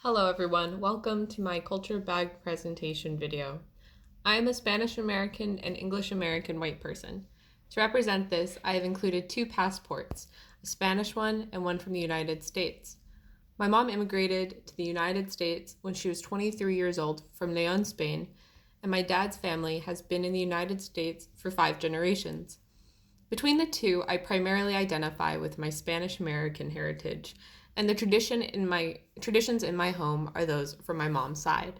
Hello everyone, welcome to my culture bag presentation video. I am a Spanish American and English American white person. To represent this, I have included two passports, a Spanish one and one from the United States. My mom immigrated to the United States when she was 23 years old from León, Spain, and my dad's family has been in the United States for 5 generations. Between the two, I primarily identify with my Spanish American heritage, and the traditions in my home are those from my mom's side.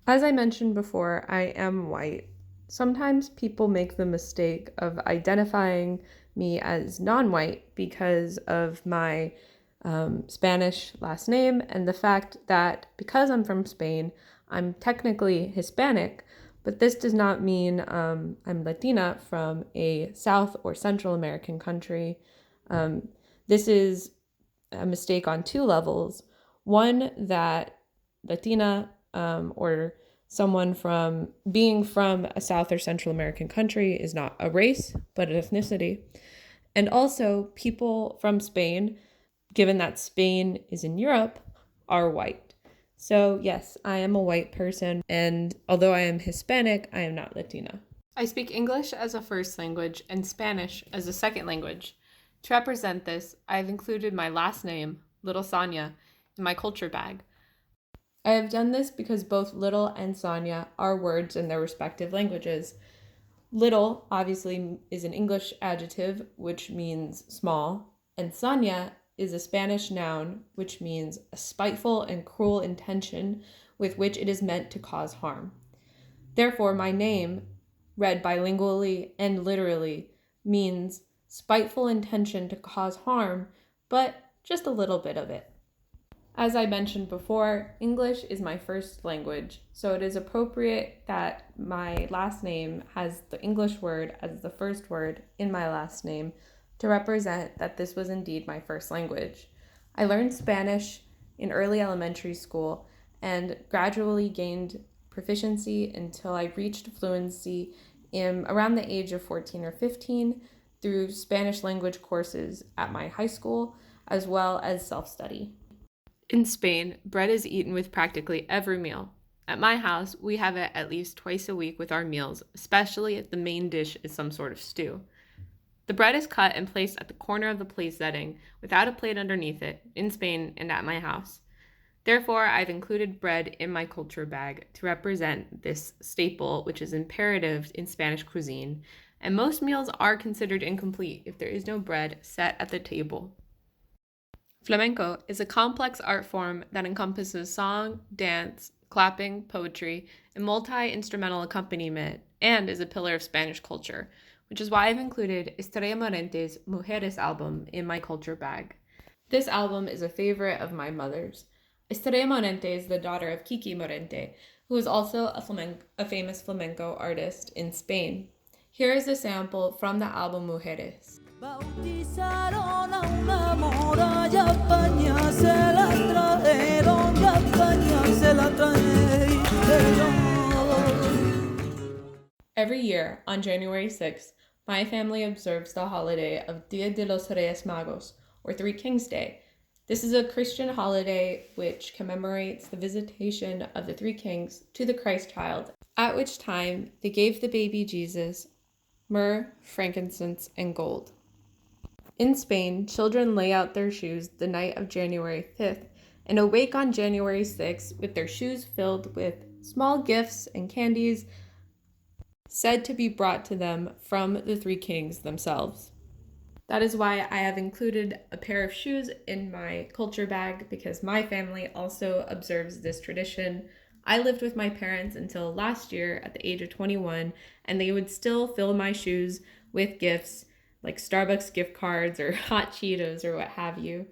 As I mentioned before, I am white. Sometimes people make the mistake of identifying me as non-white because of my Spanish last name and the fact that because I'm from Spain, I'm technically Hispanic, but this does not mean I'm Latina from a South or Central American country. This is a mistake on 2 levels. One, that Latina or someone from being from a South or Central American country is not a race, but an ethnicity. And also, people from Spain, given that Spain is in Europe, are white. So yes, I am a white person, and although I am Hispanic, I am not Latina. I speak English as a first language and Spanish as a second language. To represent this, I have included my last name, Little Sonia, in my culture bag. I have done this because both Little and Sonia are words in their respective languages. Little, obviously, is an English adjective, which means small, and Sonia is a Spanish noun, which means a spiteful and cruel intention with which it is meant to cause harm. Therefore, my name, read bilingually and literally, means spiteful intention to cause harm, but just a little bit of it. As I mentioned before, English is my first language, so it is appropriate that my last name has the English word as the first word in my last name to represent that this was indeed my first language. I learned Spanish in early elementary school and gradually gained proficiency until I reached fluency in around the age of 14 or 15 through Spanish language courses at my high school, as well as self-study. In Spain, bread is eaten with practically every meal. At my house, we have it at least twice a week with our meals, especially if the main dish is some sort of stew. The bread is cut and placed at the corner of the plate setting, without a plate underneath it, in Spain and at my house. Therefore, I've included bread in my culture bag to represent this staple, which is imperative in Spanish cuisine, and most meals are considered incomplete if there is no bread set at the table. Flamenco is a complex art form that encompasses song, dance, clapping, poetry, and multi-instrumental accompaniment, and is a pillar of Spanish culture, which is why I've included Estrella Morente's Mujeres album in my culture bag. This album is a favorite of my mother's. Estrella Morente is the daughter of Kiki Morente, who is also a famous flamenco artist in Spain. Here is a sample from the album Mujeres. Bautizaron a una mora, ya España se la trajeron, ya España se la trajeron. Every year, on January 6th, my family observes the holiday of Dia de los Reyes Magos, or Three Kings Day. This is a Christian holiday which commemorates the visitation of the three kings to the Christ child, at which time they gave the baby Jesus myrrh, frankincense, and gold. In Spain, children lay out their shoes the night of January 5th and awake on January 6th with their shoes filled with small gifts and candies said to be brought to them from the three kings themselves. That is why I have included a pair of shoes in my culture bag, because my family also observes this tradition. I lived with my parents until last year at the age of 21, and they would still fill my shoes with gifts like Starbucks gift cards or hot Cheetos or what have you.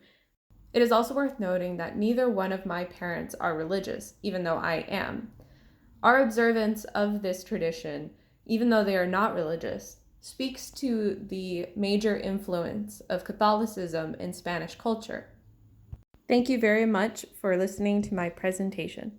It is also worth noting that neither one of my parents are religious, even though I am. Our observance of this tradition, even though they are not religious, speaks to the major influence of Catholicism in Spanish culture. Thank you very much for listening to my presentation.